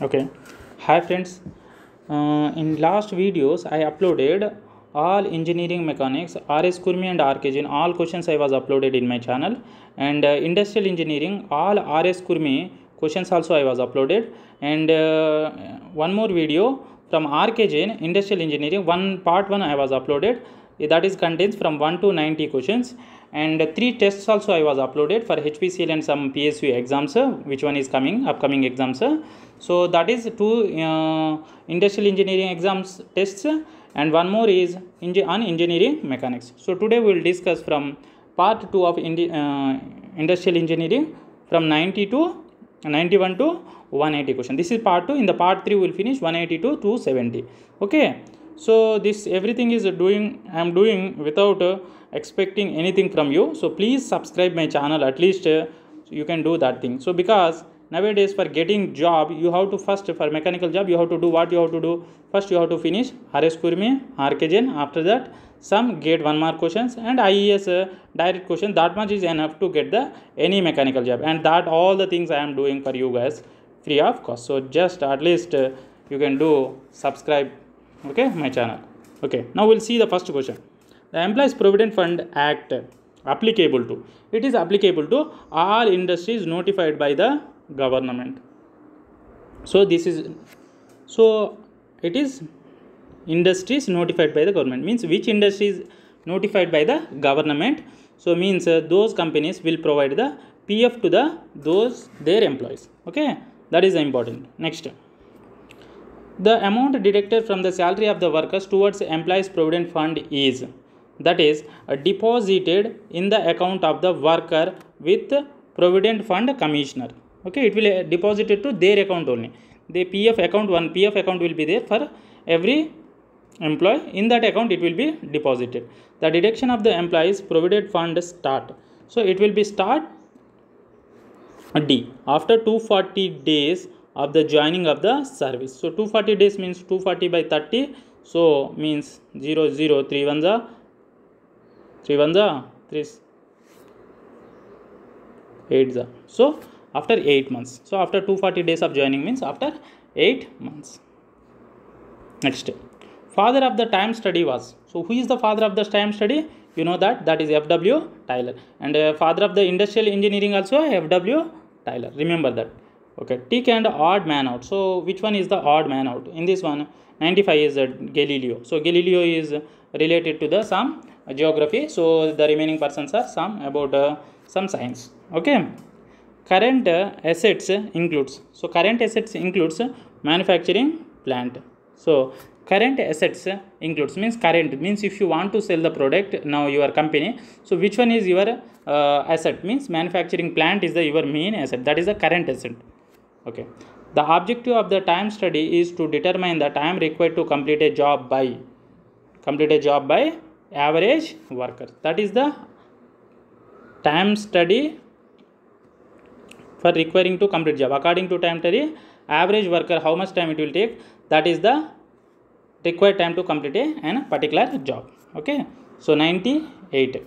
Okay. Hi friends. In last videos I uploaded all engineering mechanics, RS Kurmi and RKG. All questions I was uploaded in my channel, and industrial engineering all RS Kurmi questions also I was uploaded, and one more video from RKG industrial engineering part 1 I was uploaded. That is contains from 1 to 90 questions, and 3 tests also I was uploaded for HPCL and some PSU exams, which one is coming upcoming exams. So that is 2 industrial engineering exams tests, and one more is on engineering mechanics. So today we will discuss from part 2 of industrial engineering from 90 to 91 to 180 question. This is part 2. In the part 3 we will finish 180 to 270. Okay, so this everything is I am doing without expecting anything from you. So please subscribe my channel, at least you can do that thing. So because nowadays for getting job, you have to first, for mechanical job, you have to do what you have to do. First you have to finish RS Kurmi, RKGN. After that some get 1 mark questions and IES direct question. That much is enough to get the any mechanical job, and that all the things I am doing for you guys free of cost. So just at least you can do subscribe, okay, my channel. Okay, now we'll see the first question. The Employees Provident Fund Act applicable to, it is applicable to all industries notified by the government. So this is, so it is industries notified by the government, means which industry is notified by the government. So means those companies will provide the PF to their employees. Okay, that is important. Next, the amount deducted from the salary of the workers towards employees provident fund is, that is deposited in the account of the worker with provident fund commissioner. Okay, it will deposited to their account only. The PF account, one PF account will be there for every employee. In that account it will be deposited. The deduction of the employees provident fund start, so it will be start D after 240 days of the joining of the service. So 240 days means 240 by 30, so means 0 0 3 1 za 3 1 za 3 8 za, so after 8 months. So after 240 days of joining means after 8 months. Next, father of the time study was, so who is the father of the time study? You know that is F.W. Tyler, and father of the industrial engineering also F.W. Tyler, remember that. Okay, tick and odd man out. So which one is the odd man out? In this one 95 is Galileo. So Galileo is related to the some geography, so the remaining persons are some about some science. Okay, current assets includes, so current assets includes manufacturing plant. So current assets includes, means current means if you want to sell the product now your company, so which one is your asset? Means manufacturing plant is the your main asset, that is the current asset. Okay, the objective of the time study is to determine the time required to complete a job by average worker. That is the time study for requiring to complete job. According to time study, average worker how much time it will take, that is the required time to complete a particular job. Okay, so 98.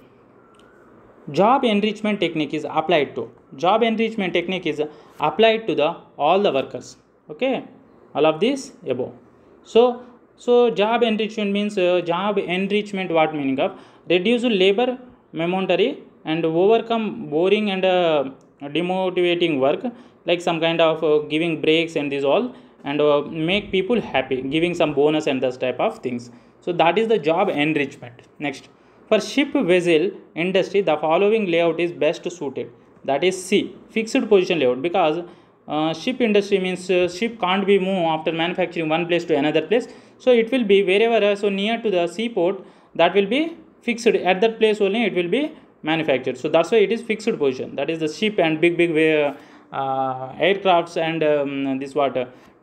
Job enrichment technique is applied to, job enrichment technique is applied to the all the workers. Okay, all of this above. So job enrichment means job enrichment, what meaning of? Reduce labor momentary and overcome boring and demotivating work, like some kind of giving breaks and this all, and make people happy, giving some bonus and this type of things. So that is the job enrichment. Next, for ship vessel industry the following layout is best suited, that is C, fixed position layout, because ship industry means ship can't be moved after manufacturing one place to another place, so it will be wherever so near to the seaport, that will be fixed at that place only it will be manufactured. So that's why it is fixed position, that is the ship and big aircrafts and this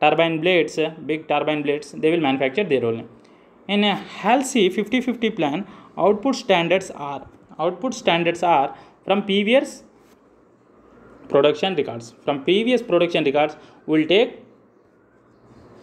turbine blades, big turbine blades, they will manufacture there only. In a Halsey 50-50 plan, output standards are from previous production records. From previous production records will take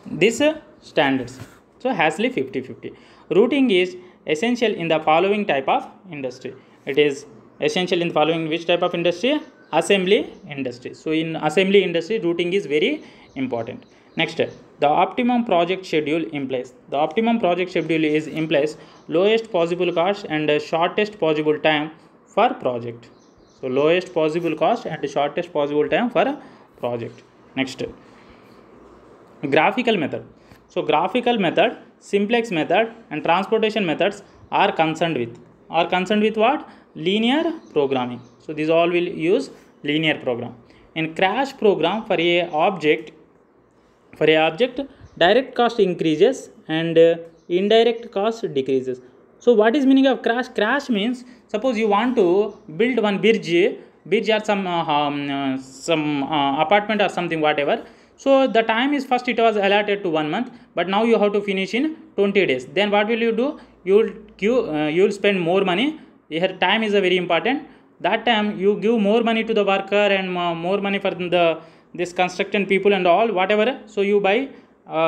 this standards. So Halsey 50-50. Routing is essential in the following type of industry. It is essential in following which type of industry? Assembly industry. So in assembly industry routing is very important. Next, the optimum project schedule in place. The optimum project schedule is in place lowest possible cost and shortest possible time for project. So lowest possible cost and shortest possible time for a project. Next, graphical method. So graphical method, simplex method and transportation methods are concerned with what? Linear programming. So these all will use linear program. In crash program, for a object direct cost increases and indirect cost decreases. So what is meaning of crash? Crash means, suppose you want to build one bridge or some apartment or something, whatever. So the time is, first it was allotted to 1 month, but now you have to finish in 20 days. Then what will you do? You'll spend more money. Here time is a very important. That time you give more money to the worker and more money for this construction people and all, whatever. So you buy.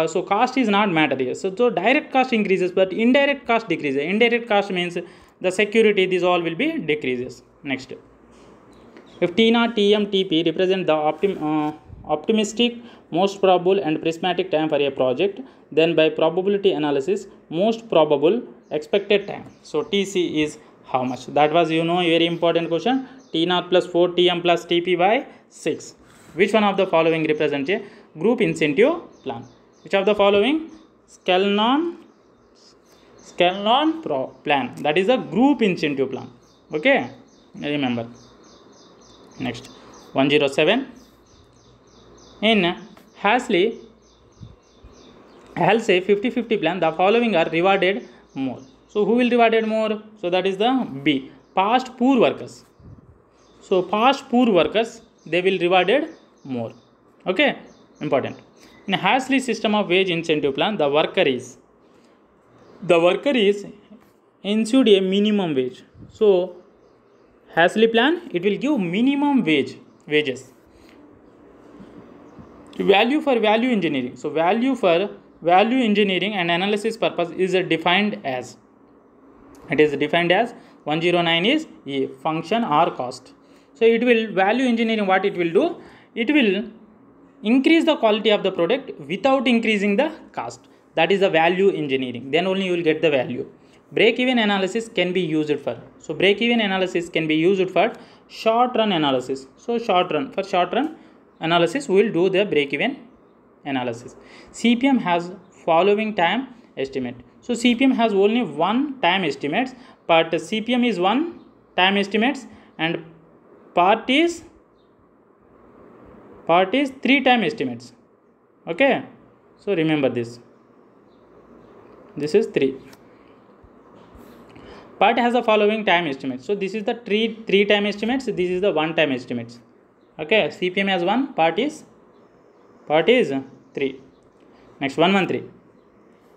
So cost is not matter here. So direct cost increases, but indirect cost decreases. Indirect cost means the security, these all will be decreases. Next, if T0, Tm, Tp represent the optimistic, most probable and prismatic time for a project, then by probability analysis, most probable expected time. So Tc is how much? That was, very important question. T0 plus 4 Tm plus Tp by 6. Which one of the following represent a group incentive plan? Which of the following? Scanlon plan. That is a group incentive plan. Okay, remember. Next, 107. In Halsey 50-50 plan, the following are rewarded more. So who will rewarded more? So that is the B. Past poor workers. So past poor workers, they will rewarded more. Okay, important. In Halsey system of wage incentive plan, the worker is ensured a minimum wage. So Halsey plan, it will give minimum wages. Value for value engineering. So value for value engineering and analysis purpose is defined as, 109 is a function or cost. So it will, value engineering, what it will do? It will increase the quality of the product without increasing the cost. That is the value engineering. Then only you will get the value. Break-even analysis can be used for. So break-even analysis can be used for short-run analysis. So for short-run analysis, we will do the break-even analysis. CPM has following time estimate. So CPM has only one time estimates, but CPM is one time estimates and part is 3 time estimates. Okay, so remember this. This is 3. Part has the following time estimates. So this is the 3 time estimates. This is the 1 time estimates. Okay, CPM has 1, part is 3. Next, 113.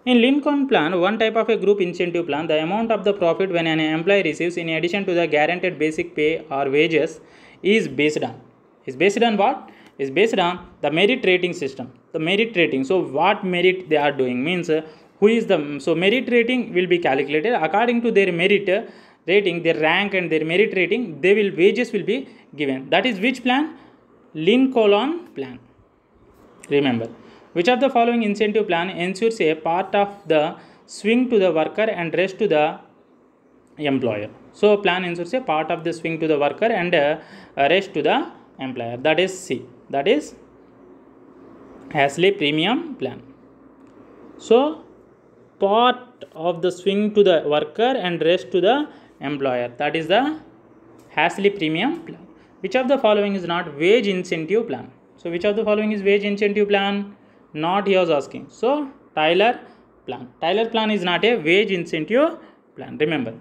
In Lincoln plan, one type of a group incentive plan, the amount of the profit when an employee receives in addition to the guaranteed basic pay or wages is based on what? Is based on the merit rating system. The merit rating. So what merit they are doing means who is the, so merit rating will be calculated according to their merit rating, their rank and their merit rating, wages will be given. That is which plan? Lincoln plan. Remember, which of the following incentive plan ensures a part of the swing to the worker and rest to the employer? So plan ensures a part of the swing to the worker and rest to the employer. That is C. That is Halsey premium plan. So part of the swing to the worker and rest to the employer. That is the Halsey premium plan. Which of the following is not wage incentive plan? So which of the following is wage incentive plan? Not, he was asking. So Tyler plan. Tyler plan is not a wage incentive plan. Remember.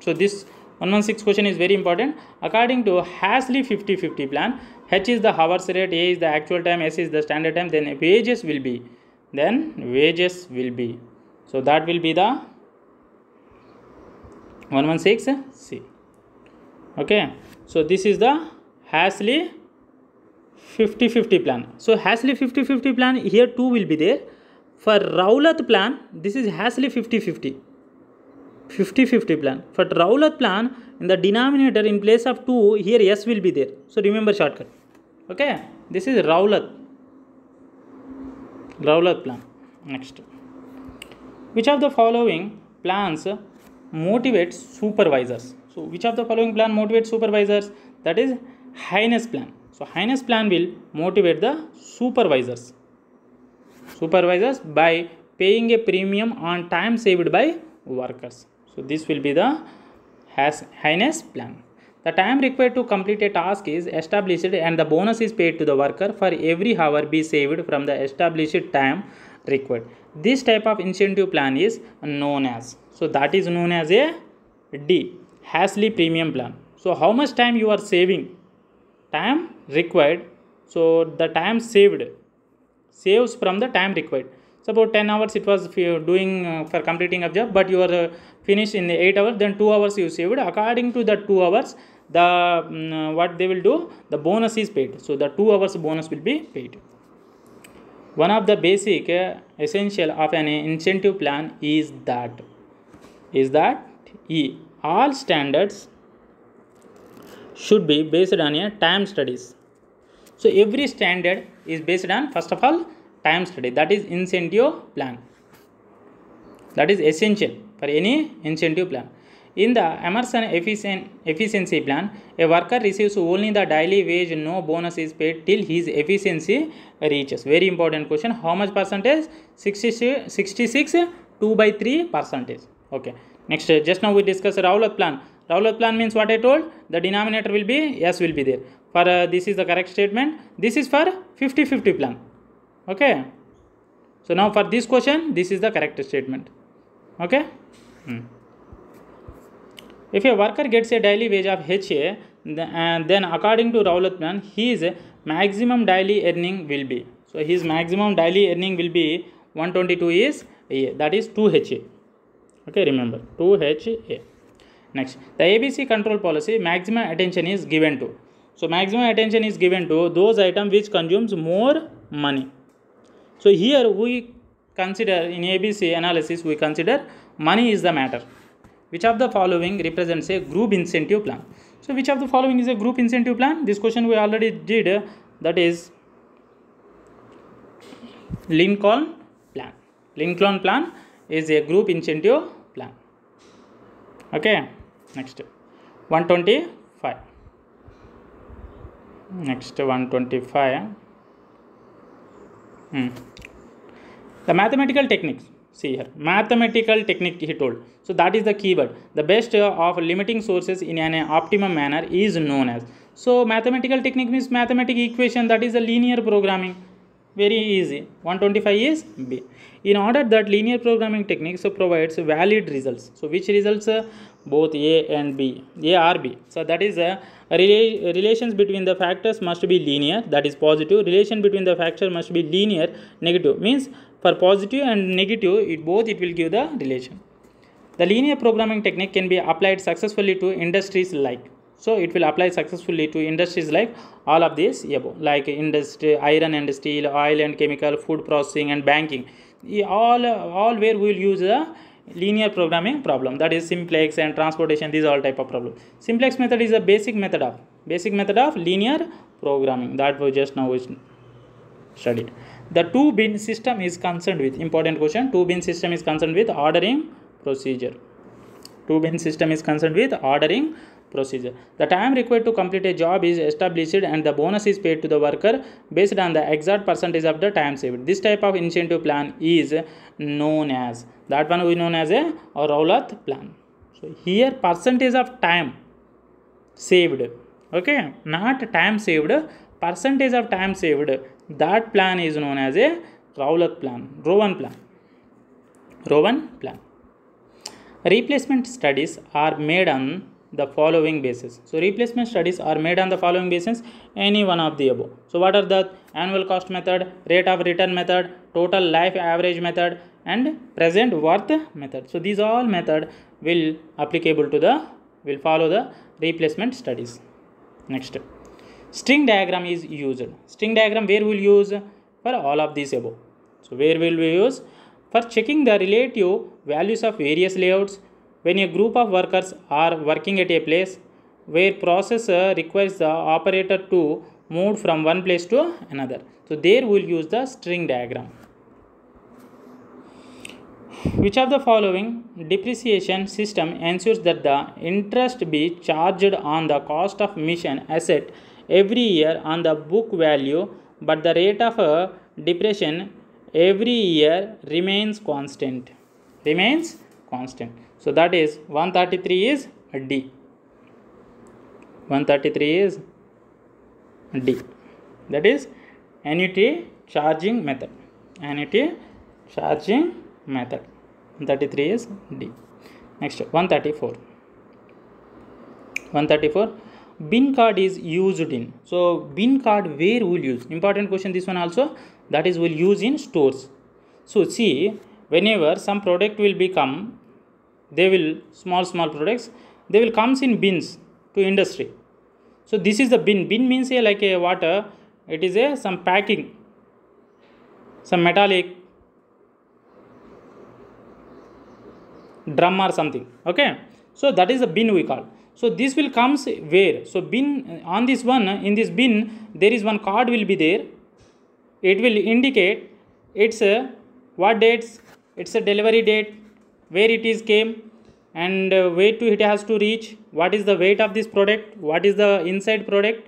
So this 116 question is very important. According to Halsey 50-50 plan, H is the hours rate, A is the actual time, S is the standard time, then wages will be. So that will be the 116 C. Okay. So this is the Halsey 50-50 plan. So Halsey 50-50 plan, here 2 will be there. For Rowlatt plan, this is Halsey 50-50 plan. For Rowlatt plan, in the denominator in place of 2, here S will be there. So remember shortcut. Okay, this is Rowlatt. Rowlatt plan. Next, which of the following plans motivates supervisors? So which of the following plan motivates supervisors? That is Haynes plan. So Haynes plan will motivate the supervisors by paying a premium on time saved by workers. So this will be the Haynes plan. The time required to complete a task is established and the bonus is paid to the worker for every hour be saved from the established time required. This type of incentive plan is known as, so that is known as a D, Hasley premium plan. So how much time you are saving? Time required. So the time saved saves from the time required. Suppose 10 hours it was doing for completing a job, but you are finished in the 8 hours, then 2 hours you saved. According to the 2 hours, the what they will do, the bonus is paid. So the 2 hours bonus will be paid. One of the basic essential of an incentive plan is that E, all standards should be based on a time studies. So every standard is based on, first of all, time study. That is incentive plan. That is essential for any incentive plan. In the Emerson efficiency plan, a worker receives only the daily wage, no bonus is paid till his efficiency reaches. Very important question. How much percentage? 66 2/3 percentage. Okay. Next, just now we discussed Rowlatt plan. Rowlatt plan means what I told. The denominator will be S will be there. For this is the correct statement. This is for 50-50 plan. Okay. So now for this question, this is the correct statement. Okay. If a worker gets a daily wage of HA, then according to Rowlatt plan, his maximum daily earning will be. So his maximum daily earning will be 122 is A. That is 2 HA. Okay, remember 2 HA. Next, the ABC control policy, maximum attention is given to. So maximum attention is given to those items which consumes more money. So here we consider, in ABC analysis, we consider money is the matter. Which of the following represents a group incentive plan? So which of the following is a group incentive plan? This question we already did. That is Lincoln plan. Lincoln plan is a group incentive plan. Okay. Next, 125. Next, 125. The mathematical techniques. See here, mathematical technique he told. So that is the keyword. The best of limiting sources in an optimum manner is known as. So mathematical technique means mathematical equation, that is the linear programming. Very easy. 125 is B. In order that linear programming techniques provides valid results. So which results? Both A and B. A or B. So that is relations between the factors must be linear, that is positive. Relation between the factors must be linear, negative. Means for positive and negative, it will give the relation. The linear programming technique can be applied successfully to industries like. So it will apply successfully to industries like all of these above, like industry, iron and steel, oil and chemical, food processing and banking. All where we will use the linear programming problem, that is simplex and transportation. These all type of problem. Simplex method is a basic method of linear programming that we just now studied. The two-bin system is concerned with, important question, two-bin system is concerned with ordering procedure. Two-bin system is concerned with ordering procedure. The time required to complete a job is established and the bonus is paid to the worker based on the exact percentage of the time saved. This type of incentive plan is known as, that one we known as a Rowlatt plan. So here percentage of time saved, okay, not time saved, percentage of time saved, that plan is known as a Rowlatt plan, Rowan plan. Replacement studies are made on the following basis. So replacement studies are made on the following basis, any one of the above. So what are the? Annual cost method, rate of return method, total life average method, and present worth method. So these all method will follow the replacement studies. Next, string diagram is used. String diagram where we will use? For all of these above. So where will we use? For checking the relative values of various layouts when a group of workers are working at a place where process requires the operator to move from one place to another. So there we will use the string diagram. Which of the following depreciation system ensures that the interest be charged on the cost of mission asset every year on the book value, but the rate of depreciation every year remains constant? Remains constant. So that is 133 is D. 133 is D. That is annuity charging method. Annuity charging method. 133 is D. Next 134. 134. Bin card is used in. So bin card where we'll use? Important question this one also. That is we'll use in stores. So see, whenever some product will become, they will small producects, they will comes in bins to industry. So this is the bin. Bin means like a water. It is some packing, some metallic drum or something. Okay, so that is the bin we call. So this will comes where? So bin, on this one, in this bin there is one card will be there. It will indicate it's a what dates, it's a delivery date, where it is came, and where to it has to reach, what is the weight of this product, what is the inside product.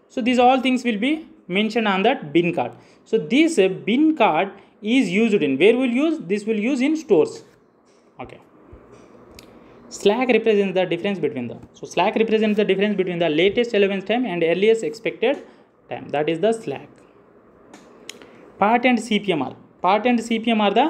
So these all things will be mentioned on that bin card. So this bin card is used in, where will use? This will use in stores. Okay. Slack represents the difference between the, so slack represents the difference between the latest allowance time and earliest expected time. That is the slack. Part and CPM are. Part and CPM are the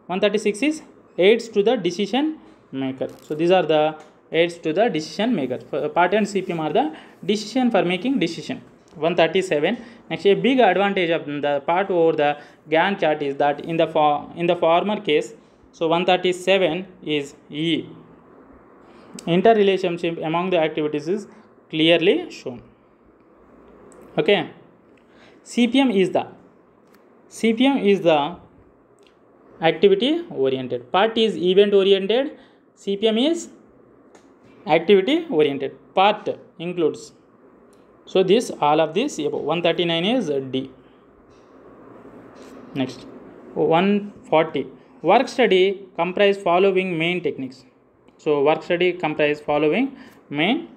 136 is aids to the decision maker. So these are the aids to the decision maker. Part and CPM are the decision for making decision. 137. Next, a big advantage of the part over the Gantt chart is that in the former case, so 137 is E. Interrelationship among the activities is clearly shown. Okay. CPM is the activity oriented. Part is event oriented. CPM is activity oriented. Part includes. So this, all of this, 139 is D. Next, 140. Work study comprise following main techniques. So work study comprise following main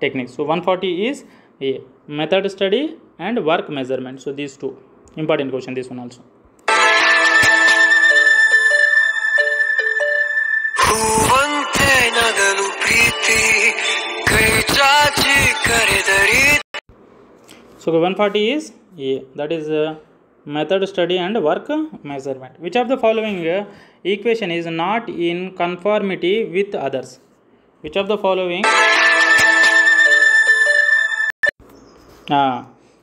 techniques. So 140 is A, method study and work measurement. So these two important question, this one also. So 140 is A, that is method study and work measurement. Which of the following equation is not in conformity with others? Which of the following?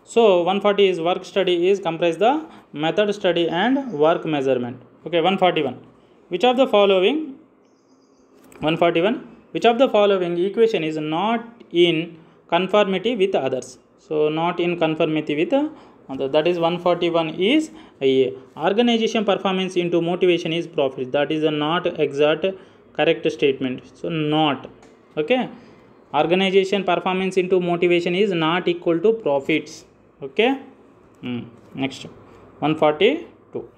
So 140 is work study is comprise the method study and work measurement. Okay, 141. Which of the following? 141. Which of the following equation is not in conformity with others? So not in conformity with others. That is 141 is A. Organization performance into motivation is profit. That is a not exact correct statement. So not. Okay. Organization performance into motivation is not equal to profits. Okay. Next, 142.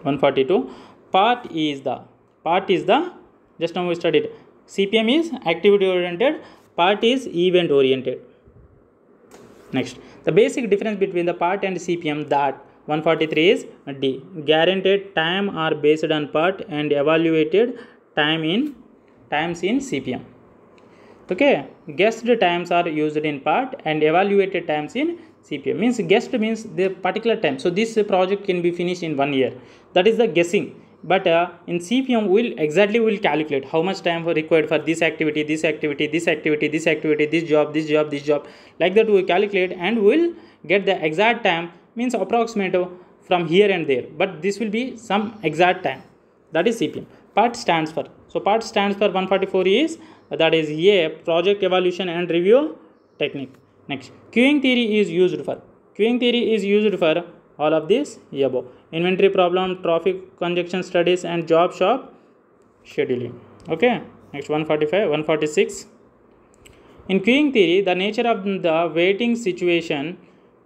142. Part is the just now we studied. CPM is activity oriented. Part is event oriented. Next, the basic difference between the part and CPM, that 143 is D. Guaranteed time are based on part and evaluated times in CPM. Okay, guessed times are used in part and evaluated times in CPM. Means guessed means the particular time. So this project can be finished in 1 year. That is the guessing. But in CPM will calculate how much time required for this activity, this activity, this activity, this activity, this job, this job, this job. Like that we calculate and we'll get the exact time, means approximate from here and there. But this will be some exact time. That is CPM. Part stands for. So part stands for 144 is, that is A, project evaluation and review technique. Next, queuing theory is used for. Queuing theory is used for all of this above. Inventory problem, traffic congestion studies and job shop scheduling. Okay. Next, 145, 146. In queuing theory, the nature of the waiting situation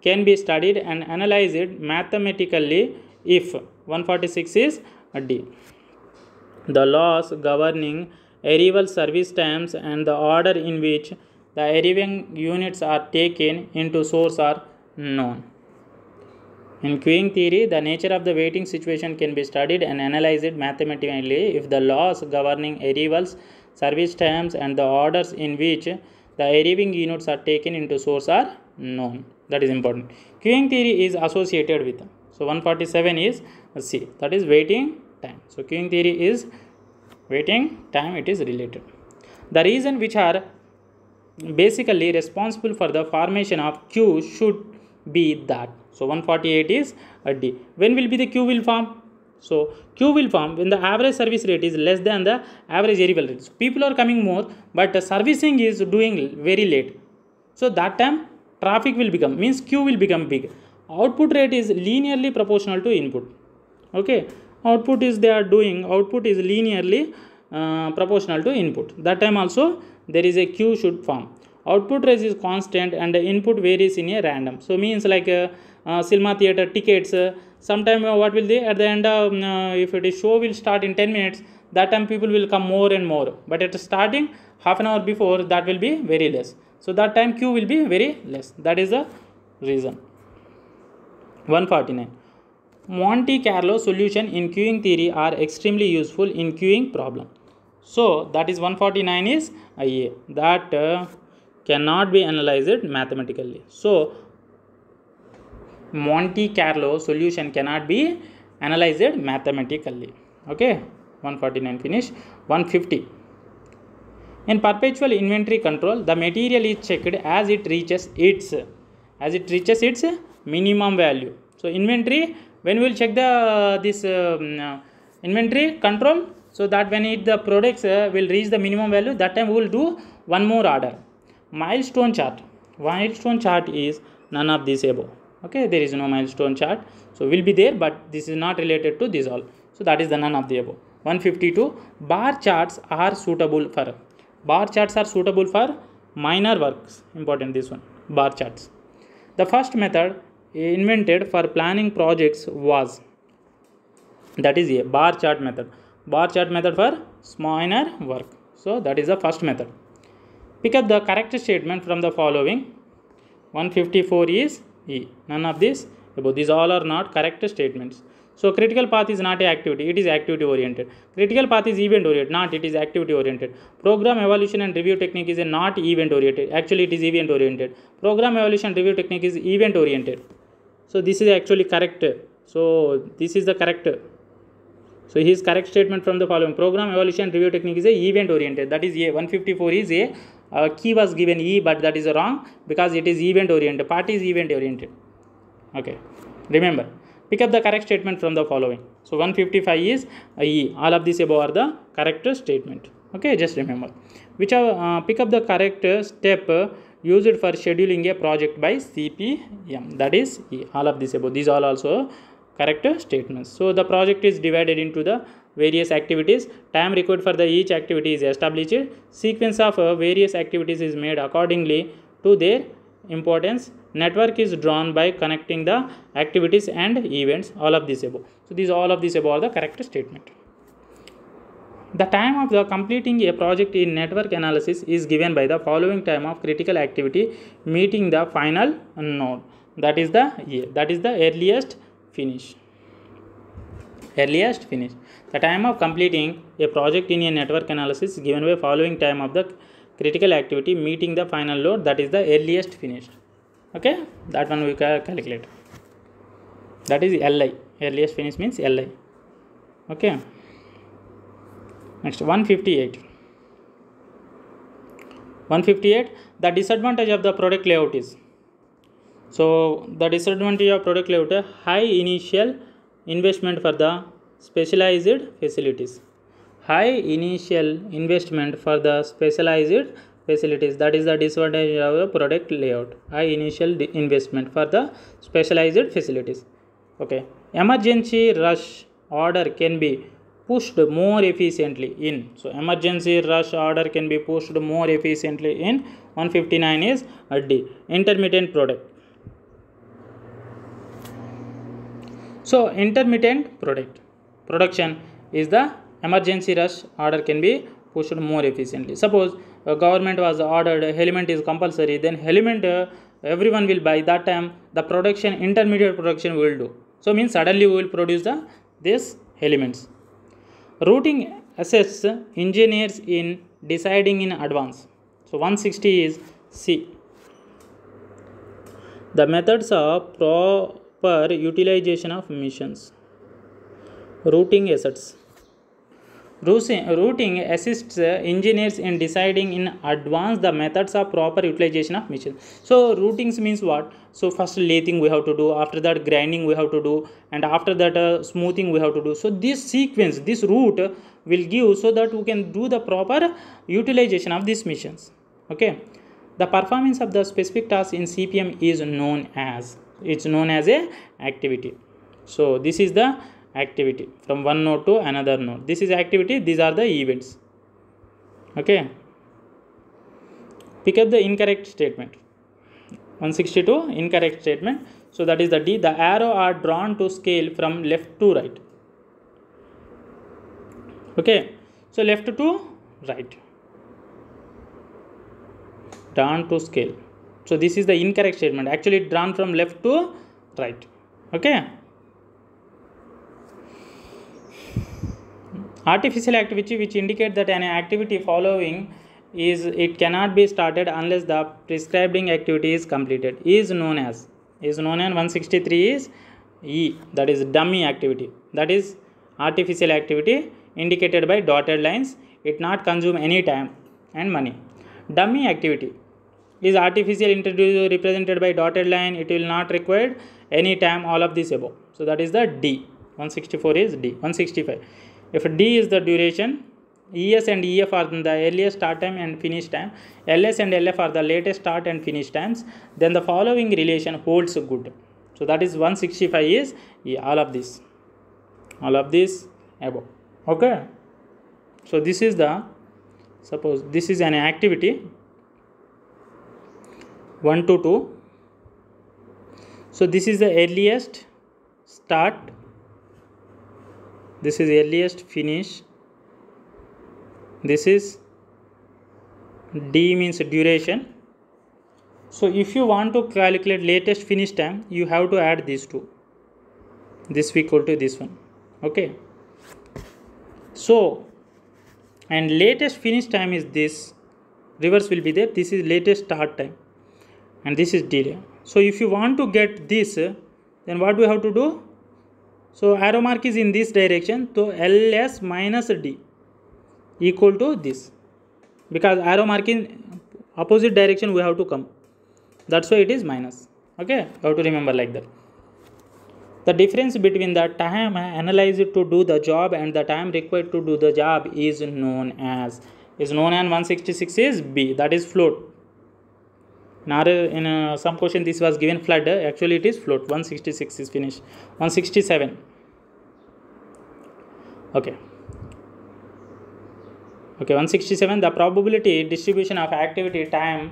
can be studied and analyzed mathematically if 146 is D. The laws governing arrival service times and the order in which the arriving units are taken into source are known. In queuing theory, the nature of the waiting situation can be studied and analyzed mathematically if the laws governing arrivals, service times, and the orders in which the arriving units are taken into source are known. That is important. Queuing theory is associated with. So 147 is C. That is waiting time. So queuing theory is waiting time. It is related. The reason which are basically responsible for the formation of queue should be that. So 148 is a D. When will be the queue will form? So queue will form when the average service rate is less than the average arrival rate. So people are coming more, but the servicing is doing very late. So that time traffic will become, means queue will become big. Output rate is linearly proportional to input. Okay, output is linearly proportional to input. That time also there is a queue should form. Output rate is constant and the input varies in a random. So means like cinema theater tickets, sometime what will they at the end if it is show will start in 10 minutes, that time people will come more and more, but at starting half an hour before that will be very less. So that time queue will be very less. That is the reason. 149. Monte Carlo solution in queuing theory are extremely useful in queuing problem. So that is 149 is A, that cannot be analyzed mathematically. So Monte Carlo solution cannot be analyzed mathematically. Okay, 149 finish. 150. In perpetual inventory control, the material is checked as it reaches its minimum value. So inventory, when we will check the this inventory control, so that when the products will reach the minimum value, that time we will do one more order. Milestone chart is none of these above. Okay, there is no milestone chart, so will be there, but this is not related to this all. So that is the none of the above. 152. Bar charts are suitable for minor works. Important this one, bar charts. The first method invented for planning projects was, that is a bar chart method for minor work. So that is the first method. Pick up the correct statement from the following. 154 is E. None of this above. These all are not correct statements. So critical path is not a activity, it is activity oriented. Critical path is event oriented, not, it is activity oriented. Program evaluation and review technique is a not event oriented, actually it is event oriented. Program evaluation and review technique is event oriented. So this is actually correct. So this is the correct. So his correct statement from the following. Program evaluation and review technique is a event oriented. That is A. 154 is A. Key was given E, but that is wrong because it is event oriented. Part is event oriented. Okay, remember, pick up the correct statement from the following. So 155 is E. All of these above are the correct statement. Okay, just remember. Pick up the correct step used for scheduling a project by CPM. That is E. All of these above. These are also correct statements. So the project is divided into the various activities. Time required for each activity is established. Sequence of various activities is made accordingly to their importance. Network is drawn by connecting the activities and events. All of this above. So these all of these above are the correct statement. The time of the completing a project in network analysis is given by the following time of critical activity meeting the final node. That is the earliest finish. The time of completing a project in a network analysis is given by following time of the critical activity meeting the final load. That is the earliest finished. Okay, that one we can calculate. That is LI. Earliest finish means LI. Okay. Next, 158. The disadvantage of the product layout is. So the disadvantage of product layout, high initial investment for the specialized facilities. High initial investment for the specialized facilities. That is the disadvantage of the product layout. High initial investment for the specialized facilities. Okay. Emergency rush order can be pushed more efficiently in. So emergency rush order can be pushed more efficiently in. 159 is D. Intermittent product. So intermittent product. production is the emergency rush order can be pushed more efficiently. Suppose a government was ordered element is compulsory, then element everyone will buy. That time the production, intermediate production will do. So means suddenly we will produce these elements. Routing assists engineers in deciding in advance. So 160 is C. The methods of proper utilization of missions. Routing assets. Routing assists engineers in deciding in advance the methods of proper utilization of machines. So routings means what? So first lathing we have to do, after that grinding we have to do, and after that smoothing we have to do. So this sequence, this route will give so that we can do the proper utilization of these machines. Okay. The performance of the specific task in CPM is known as, it's known as a activity. So this is the activity from one node to another node. This is activity, these are the events. Okay. Pick up the incorrect statement. 162 incorrect statement. So that is the D. The arrow are drawn to scale from left to right. Okay. So left to right. Drawn to scale. So this is the incorrect statement. Actually drawn from left to right. Okay. Artificial activity which indicate that an activity following is, it cannot be started unless the prescribed activity is completed, is known as 163 is E, that is dummy activity. That is artificial activity indicated by dotted lines. It not consume any time and money. Dummy activity is artificial introduced represented by dotted line. It will not require any time, all of this above. So that is the D. 164 is D. 165. If D is the duration, ES and EF are the earliest start time and finish time, LS and LF are the latest start and finish times, then the following relation holds good. So that is 165 is all of this above. Okay. So this is the, suppose this is an activity 1 to 2. So this is the earliest start, this is earliest finish, this is D means duration. So if you want to calculate latest finish time, you have to add these two, this equal to this one. Okay. So and latest finish time is this, reverse will be there, this is latest start time and this is delay. So if you want to get this, then what we have to do? So arrow mark is in this direction, so LS minus D equal to this, because arrow mark in opposite direction we have to come, that's why it is minus. Okay, you have to remember like that. The difference between the time analyzed to do the job and the time required to do the job is known as 166 is B, that is float. Now in some question this was given flood, actually it is float. 166 is finished. 167. Okay. 167. The probability distribution of activity time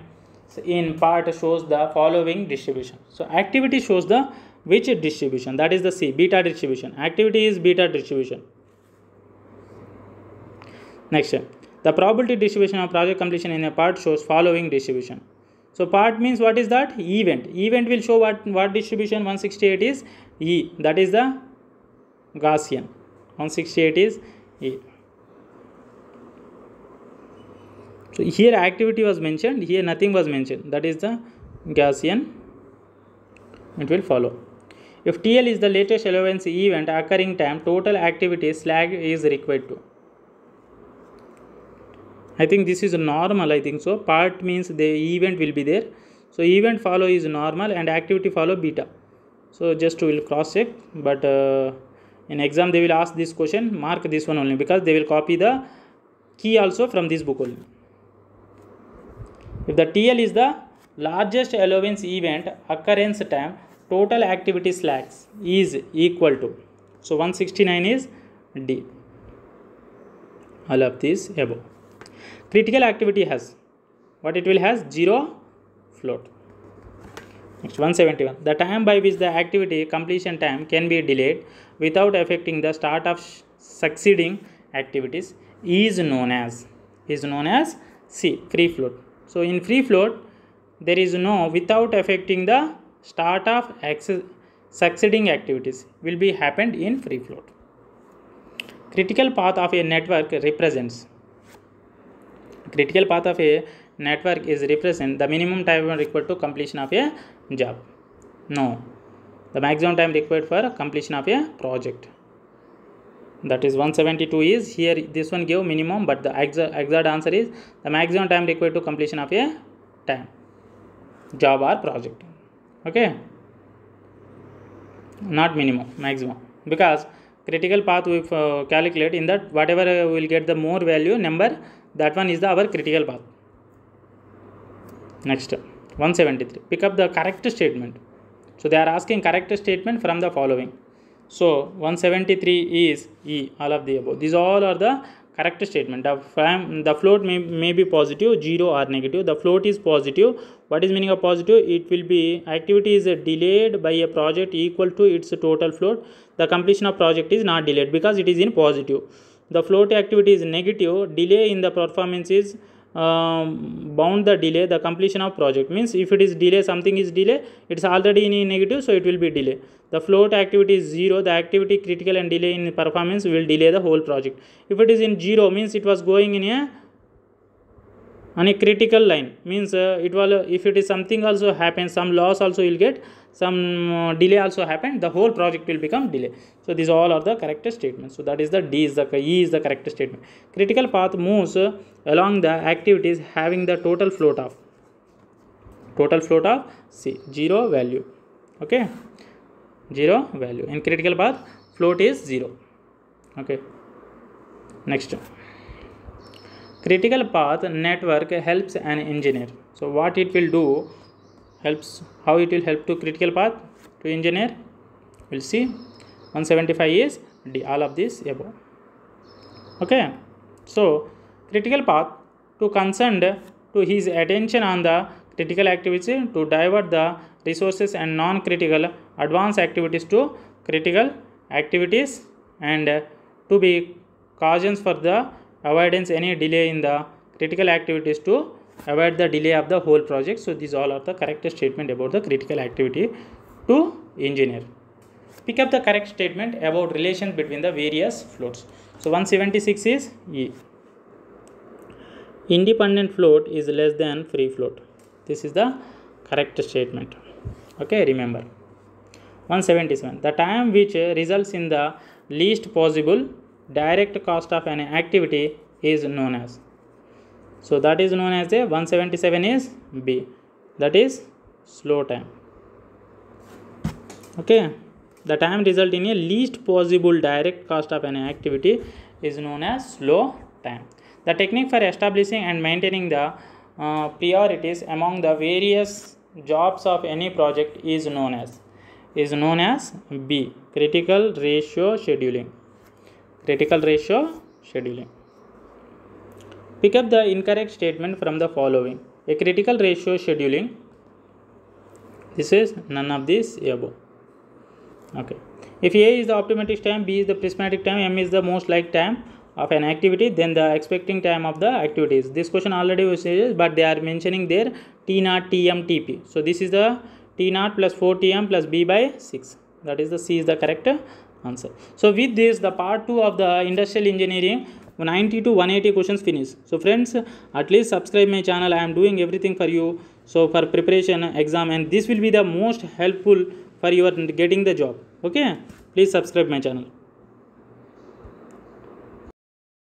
in part shows the following distribution. So activity shows the which distribution? That is the C, beta distribution. Activity is beta distribution. Next, the probability distribution of project completion in a part shows following distribution. So part means what is that? Event. Event will show what distribution? 168 is E, that is the Gaussian. 168 is E. So here activity was mentioned, here nothing was mentioned, that is the Gaussian. It will follow. If TL is the latest allowance event occurring time, total activity slag is required to. I think this is normal, I think so. Part means the event will be there. So event follow is normal and activity follow beta. So just will cross check, but in exam they will ask this question, mark this one only, because they will copy the key also from this book only. If the TL is the largest allowance event occurrence time, total activity slags is equal to. So 169 is D. All of this above. Critical activity has, what it will has? 0 float. Next, 171. The time by which the activity completion time can be delayed without affecting the start of succeeding activities is known as C, free float. So in free float there is no without affecting the start of succeeding activities will be happened in free float. Critical path of a network represents. Critical path of a network is represent the minimum time required to completion of a job. No, the maximum time required for completion of a project. That is 172 is here. This one gave minimum, but the exact answer is the maximum time required to completion of a time job or project. Okay, not minimum, maximum, because critical path we calculate in that whatever we will get the more value number, that one is the our critical path. Next 173, pick up the correct statement. So they are asking correct statement from the following. So 173 is E, all of the above. These all are the correct statement. The float may be positive, 0 or negative. The float is positive. What is meaning of positive? It will be activity is delayed by a project equal to its total float. The completion of project is not delayed because it is in positive. The float activity is negative. Delay in the performance is bound the delay the completion of project. Means if it is delay, something is delay, it's already in negative, so it will be delay. The float activity is 0. The activity critical and delay in performance will delay the whole project. If it is in 0, means it was going in on a critical line, means it will, if it is something also happens, some loss also will get, some delay also happen, the whole project will become delay. So these all are the correct statements. So that is the D is the E is the correct statement. Critical path moves along the activities having the total float of C, 0 value. Okay, 0 value. In critical path float is 0. Okay, next, critical path network helps an engineer. So what it will do, helps, how it will help to critical path to engineer, we'll see. 175 is D, all of this above. Okay, so critical path to concerned to his attention on the critical activity to divert the resources and non-critical advanced activities to critical activities, and to be cautions for the avoidance any delay in the critical activities to avoid the delay of the whole project. So these all are the correct statement about the critical activity to engineer. Pick up the correct statement about relations between the various floats. So 176 is E. Independent float is less than free float. This is the correct statement. Okay, remember. 177, the time which results in the least possible direct cost of an activity is known as. So that is known as a 177 is B, that is slow time. Okay, the time result in a least possible direct cost of an activity is known as slow time. The technique for establishing and maintaining the priorities among the various jobs of any project is known as B, critical ratio scheduling. Critical ratio scheduling. Pick up the incorrect statement from the following. A critical ratio scheduling, this is none of this above. Okay, if A is the optimatic time, B is the prismatic time, M is the most like time of an activity, then the expecting time of the activities. This question already was said, but they are mentioning there T0, TM, TP. So this is the T0 plus 4TM plus B by 6. That is the C is the correct answer. So with this, the part 2 of the industrial engineering 90 to 180 questions finish. So friends, at least subscribe my channel. I am doing everything for you. So for preparation exam, and this will be the most helpful for your getting the job. Okay, please subscribe my channel.